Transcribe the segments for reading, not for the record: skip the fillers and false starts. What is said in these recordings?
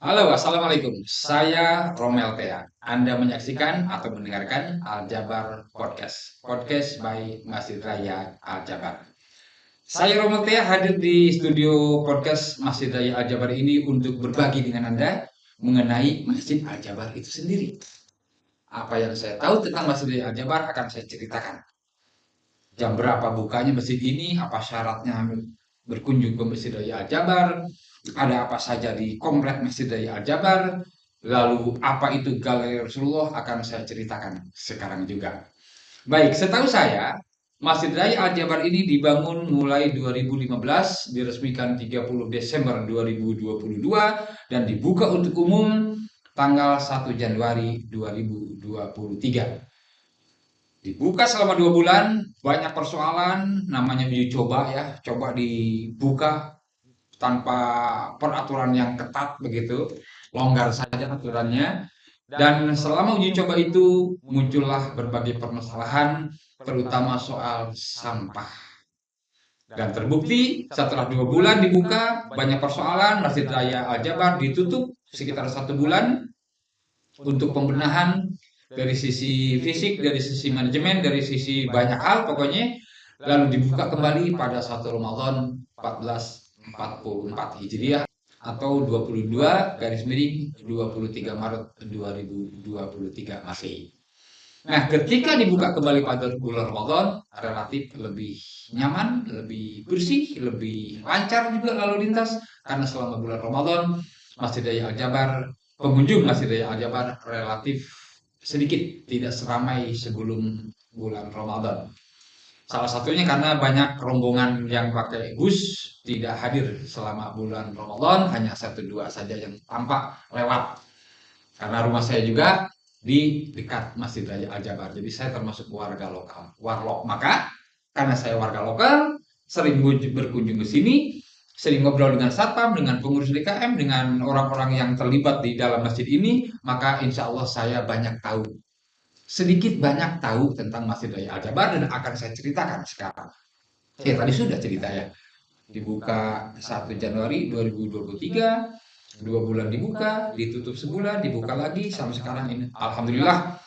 Halo, Assalamualaikum. Saya Romel Tea. Anda menyaksikan atau mendengarkan Aljabar Podcast. Podcast by Masjid Raya Aljabar. Saya Romel Tea hadir di studio podcast Masjid Raya Aljabar ini untuk berbagi dengan Anda mengenai Masjid Aljabar itu sendiri. Apa yang saya tahu tentang Masjid Raya Aljabar akan saya ceritakan. Jam berapa bukanya masjid ini, apa syaratnya berkunjung ke Masjid Raya Al-Jabar, ada apa saja di komplek Masjid Raya Al-Jabar, lalu apa itu Galeri Rasulullah akan saya ceritakan sekarang juga. Baik, setahu saya, Masjid Raya Al-Jabar ini dibangun mulai 2015, diresmikan 30 Desember 2022, dan dibuka untuk umum tanggal 1 Januari 2023. Dibuka selama 2 bulan, banyak persoalan, namanya uji coba ya, coba dibuka tanpa peraturan yang ketat begitu, longgar saja aturannya. Dan selama uji coba itu muncullah berbagai permasalahan, terutama soal sampah. Dan terbukti setelah 2 bulan dibuka, banyak persoalan, Masjid Raya Al-Jabar ditutup sekitar 1 bulan untuk pembenahan dari sisi fisik, dari sisi manajemen, dari sisi banyak hal pokoknya, lalu dibuka kembali pada 1 Ramadan 1444 Hijriah atau 22 garis miring 23 Maret 2023 Masehi. Nah, ketika dibuka kembali pada bulan Ramadan, relatif lebih nyaman, lebih bersih, lebih lancar juga lalu lintas, karena selama bulan Ramadan, Masjid Raya Al-Jabar, pengunjung Masjid Raya Al-Jabar relatif sedikit, tidak seramai sebelum bulan Ramadan. Salah satunya karena banyak rombongan yang pakai bus tidak hadir selama bulan Ramadan, hanya 1-2 saja yang tampak lewat. Karena rumah saya juga di dekat Masjid Raya Al-Jabar. Jadi saya termasuk warga lokal, warlok. Maka karena saya warga lokal, sering berkunjung ke sini, sering ngobrol dengan satpam, dengan pengurus DKM, dengan orang-orang yang terlibat di dalam masjid ini, maka insya Allah saya banyak tahu, sedikit banyak tahu tentang Masjid Raya Al-Jabar dan akan saya ceritakan sekarang. Tadi sudah cerita ya. Dibuka 1 Januari 2023, 2 bulan dibuka, ditutup sebulan, dibuka lagi sampai sekarang ini. Alhamdulillah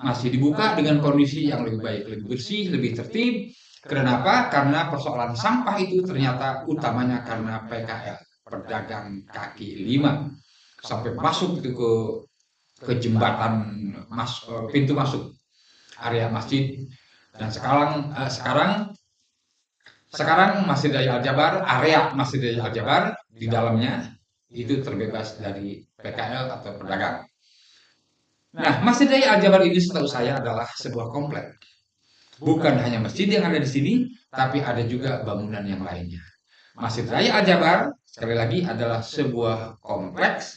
masih dibuka dengan kondisi yang lebih baik, lebih bersih, lebih tertib. Kenapa? Karena persoalan sampah itu ternyata utamanya karena PKL, pedagang kaki lima, sampai masuk itu ke jembatan pintu masuk area masjid. Dan sekarang Masjid Raya Al-Jabar, area Masjid Raya Al-Jabar di dalamnya itu terbebas dari PKL atau pedagang. Nah, Masjid Raya Al-Jabar ini setahu saya adalah sebuah komplek. Bukan hanya masjid yang ada di sini, tapi ada juga bangunan yang lainnya. Masjid Raya Al-Jabar, sekali lagi, adalah sebuah kompleks.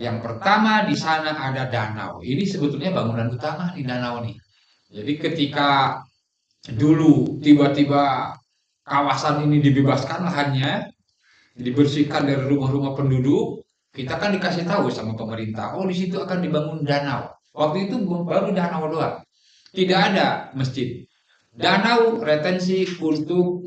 Yang pertama, di sana ada danau. Ini sebetulnya bangunan utama di danau nih. Jadi ketika dulu tiba-tiba kawasan ini dibebaskan lahannya, dibersihkan dari rumah-rumah penduduk, kita kan dikasih tahu sama pemerintah, oh di situ akan dibangun danau. Waktu itu baru danau doang, tidak ada masjid. Danau retensi untuk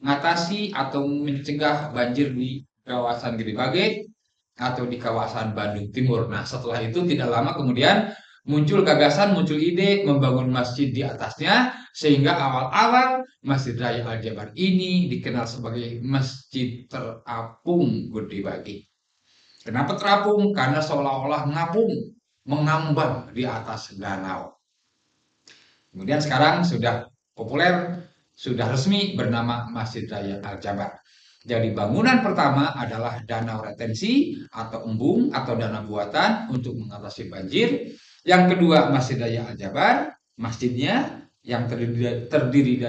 mengatasi atau mencegah banjir di kawasan Gede Bage atau di kawasan Bandung Timur. Nah, setelah itu tidak lama kemudian muncul gagasan, muncul ide membangun masjid di atasnya, sehingga awal-awal Masjid Raya Al-Jabar ini dikenal sebagai Masjid Terapung Gede Bage. Kenapa terapung? Karena seolah-olah ngapung, mengambang di atas danau. Kemudian sekarang sudah populer, sudah resmi bernama Masjid Raya Al-Jabar. Jadi bangunan pertama adalah danau retensi atau embung atau danau buatan untuk mengatasi banjir. Yang kedua Masjid Raya Al-Jabar, masjidnya yang terdiri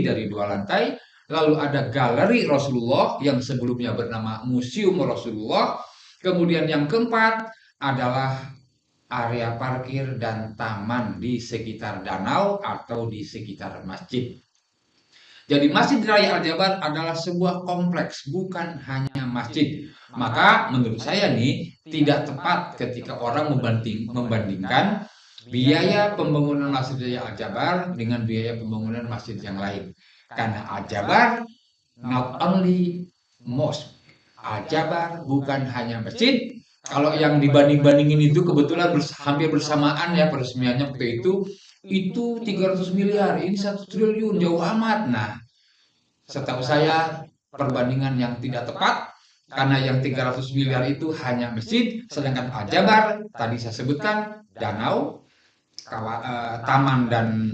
dari 2 lantai. Lalu ada Galeri Rasulullah yang sebelumnya bernama Museum Rasulullah. Kemudian yang keempat adalah area parkir dan taman di sekitar danau atau di sekitar masjid. Jadi Masjid Raya Al-Jabar adalah sebuah kompleks, bukan hanya masjid. Maka menurut saya nih, tidak tepat ketika orang membandingkan biaya pembangunan Masjid Raya Al-Jabar dengan biaya pembangunan masjid yang lain. Karena Al-Jabar not only mosque, Al-Jabar bukan hanya masjid. Kalau yang dibanding-bandingin itu kebetulan hampir bersamaan ya peresmiannya waktu itu 300 miliar, ini 1 triliun, jauh amat. Nah, setahu saya perbandingan yang tidak tepat karena yang 300 miliar itu hanya masjid, sedangkan Al-Jabar tadi saya sebutkan danau, taman dan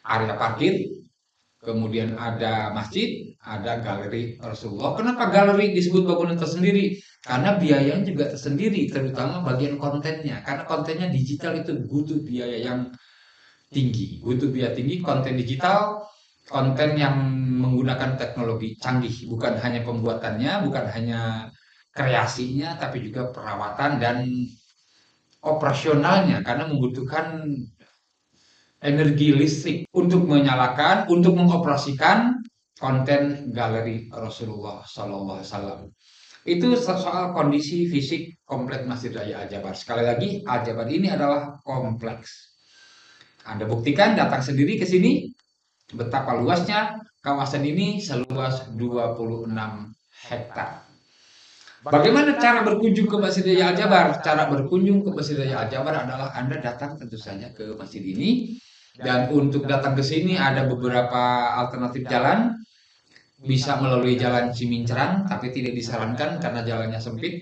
area parkir, kemudian ada masjid, ada galeri Rasulullah. Kenapa galeri disebut bangunan tersendiri? Karena biayanya juga tersendiri, terutama bagian kontennya. Karena kontennya digital itu butuh biaya yang tinggi, butuh biaya tinggi. Konten digital, konten yang menggunakan teknologi canggih, bukan hanya pembuatannya, bukan hanya kreasinya, tapi juga perawatan dan operasionalnya, karena membutuhkan energi listrik untuk menyalakan, untuk mengoperasikan konten galeri Rasulullah SAW. Itu soal kondisi fisik kompleks Masjid Raya Al-Jabar. Sekali lagi, Al-Jabar ini adalah kompleks. Anda buktikan, datang sendiri ke sini, betapa luasnya kawasan ini seluas 26 hektar. Bagaimana cara berkunjung ke Masjid Raya Al-Jabar? Cara berkunjung ke Masjid Raya Al-Jabar adalah Anda datang tentu saja ke masjid ini. Dan untuk datang ke sini ada beberapa alternatif jalan. Bisa melalui jalan Cimincrang, tapi tidak disarankan karena jalannya sempit.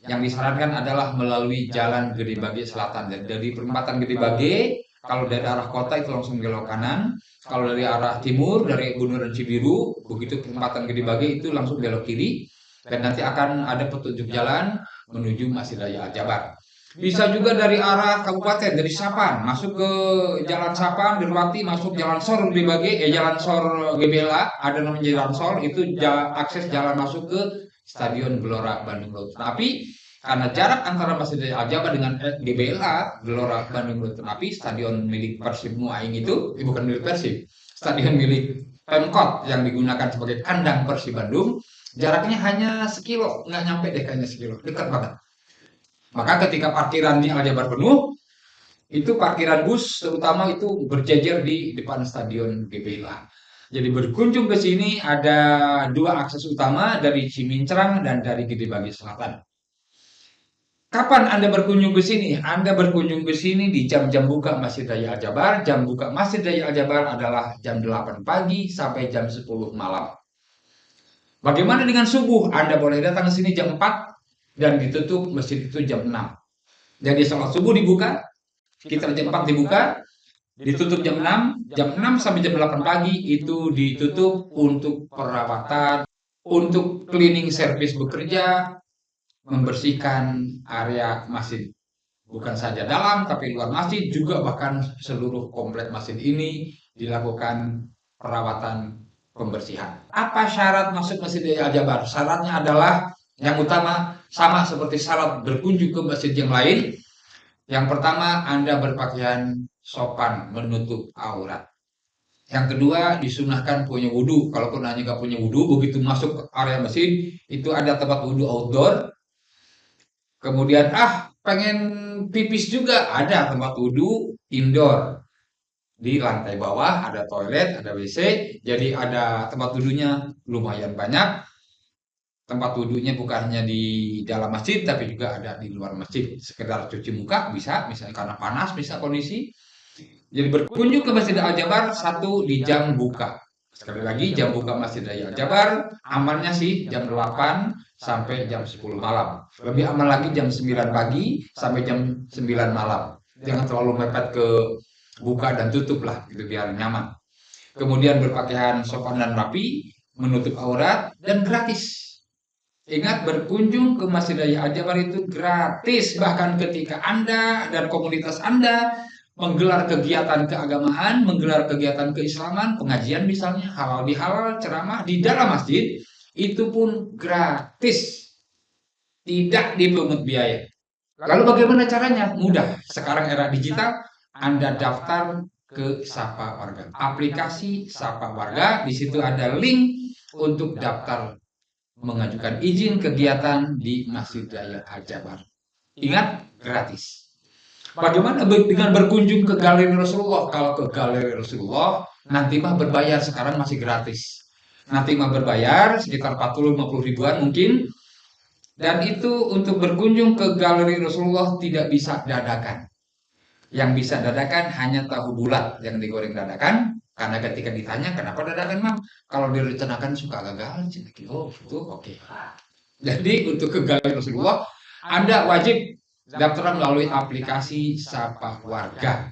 Yang disarankan adalah melalui jalan Gede Bage Selatan. Dari perempatan Gede Bage, kalau dari arah kota itu langsung belok kanan. Kalau dari arah timur, dari Bundaran Cibiru, begitu perempatan Gede Bage itu langsung belok kiri. Dan nanti akan ada petunjuk jalan menuju Masjid Raya Al-Jabar. Bisa juga dari arah kabupaten, dari Sapan, masuk ke Jalan Sapan, Dirwati, masuk Jalan Sor Gede Bage, Jalan Sor GBLA, ada namanya Jalan Sor, itu akses jalan masuk ke Stadion Gelora Bandung Lautan Api. Karena jarak antara Masjid Raya Al-Jabar dengan GBLA, Gelora Bandung Lautan Api, stadion milik Persib Muaing itu, bukan milik Persib, stadion milik Pemkot yang digunakan sebagai kandang Persib Bandung, jaraknya hanya sekilo, nggak nyampe deh kayaknya sekilo, dekat banget. Maka ketika parkiran di Al-Jabar penuh, itu parkiran bus terutama itu berjejer di depan stadion GBLA. Jadi berkunjung ke sini ada dua akses utama, dari Cimincrang dan dari Gede Bage Selatan. Kapan Anda berkunjung ke sini? Anda berkunjung ke sini di jam-jam buka Masjid Raya Al-Jabar. Jam buka Masjid Raya Al-Jabar adalah jam 8 pagi sampai jam 10 malam. Bagaimana dengan subuh? Anda boleh datang ke sini jam 4 dan ditutup masjid itu jam 6. Jadi sholat subuh dibuka, kita jam 4 dibuka, ditutup jam 6 sampai jam 8 pagi itu ditutup untuk perawatan, untuk cleaning service bekerja, membersihkan area masjid. Bukan saja dalam, tapi luar masjid juga, bahkan seluruh komplek masjid ini dilakukan perawatan pembersihan. Apa syarat masuk Masjid Raya Al-Jabar? Syaratnya adalah yang utama sama seperti syarat berkunjung ke masjid yang lain. Yang pertama, Anda berpakaian sopan menutup aurat. Yang kedua, disunahkan punya wudhu. Kalaupun hanya nggak punya wudhu, begitu masuk ke area masjid, itu ada tempat wudhu outdoor. Kemudian, pengen pipis juga, ada tempat wudhu indoor. Di lantai bawah ada toilet, ada WC, jadi ada tempat wudhunya lumayan banyak. Tempat wudhunya bukan hanya di dalam masjid, tapi juga ada di luar masjid. Sekedar cuci muka bisa, misalnya karena panas, bisa kondisi. Jadi berkunjung ke Masjid Al-Jabar, satu di jam buka. Sekali lagi, jam buka Masjid Raya Al-Jabar, amannya sih jam 8 sampai jam 10 malam. Lebih aman lagi jam 9 pagi sampai jam 9 malam. Jangan terlalu mepet ke buka dan tutup lah, gitu biar nyaman. Kemudian berpakaian sopan dan rapi, menutup aurat, dan gratis. Ingat, berkunjung ke Masjid Raya Al-Jabar itu gratis. Bahkan ketika Anda dan komunitas Anda menggelar kegiatan keagamaan, menggelar kegiatan keislaman, pengajian misalnya, halal bihalal, ceramah di dalam masjid, itu pun gratis. Tidak dipungut biaya. Lalu bagaimana caranya? Mudah. Sekarang era digital, Anda daftar ke Sapa Warga. Aplikasi Sapa Warga, di situ ada link untuk daftar mengajukan izin kegiatan di Masjid Raya Al-Jabar. Ingat, gratis. Bagaimana dengan berkunjung ke Galeri Rasulullah? Kalau ke Galeri Rasulullah, nanti mah berbayar, sekarang masih gratis. nanti mah berbayar sekitar 40-50 ribuan mungkin. Dan itu untuk berkunjung ke Galeri Rasulullah tidak bisa dadakan. Yang bisa dadakan hanya tahu bulat yang digoreng dadakan. Karena ketika ditanya kenapa dadakan, Mam? Kalau direncanakan suka gagal. Oh, itu oke. Jadi untuk ke Galeri Rasulullah, Anda wajib daftar melalui aplikasi Sapa Warga.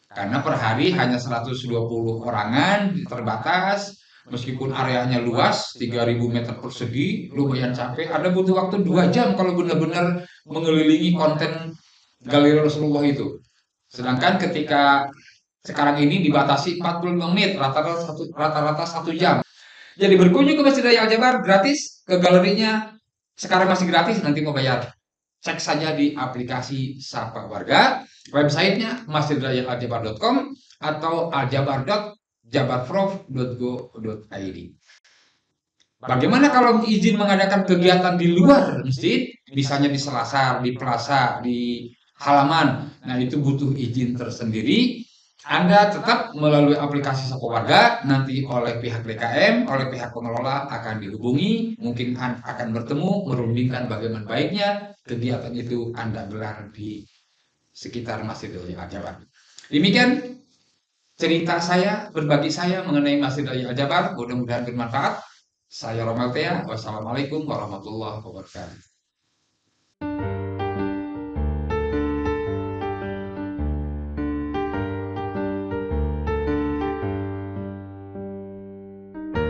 Karena per hari hanya 120 orangan, terbatas. Meskipun areanya luas, 3.000 meter persegi, lumayan capek. Ada butuh waktu 2 jam kalau benar-benar mengelilingi konten Galeri Rasulullah itu. Sedangkan ketika sekarang ini dibatasi 45 menit, rata-rata 1 jam. Jadi berkunjung ke Masjid Raya Al-Jabar gratis, ke galerinya sekarang masih gratis, nanti mau bayar. Cek saja di aplikasi Sapa Warga, websitenya masjidrayataljabar.com atau aljabar.jabarprof.go.id. Bagaimana kalau izin mengadakan kegiatan di luar masjid, misalnya di selasar, di plaza, di halaman, nah itu butuh izin tersendiri. Anda tetap melalui aplikasi Sapa Warga, nanti oleh pihak DKM, oleh pihak pengelola akan dihubungi, mungkin akan bertemu, merundingkan bagaimana baiknya kegiatan itu Anda gelar di sekitar Masjid Raya Al-Jabar. Demikian cerita saya, berbagi saya mengenai Masjid Raya Al-Jabar, mudah-mudahan bermanfaat. Saya Romeltea, wassalamualaikum warahmatullahi wabarakatuh.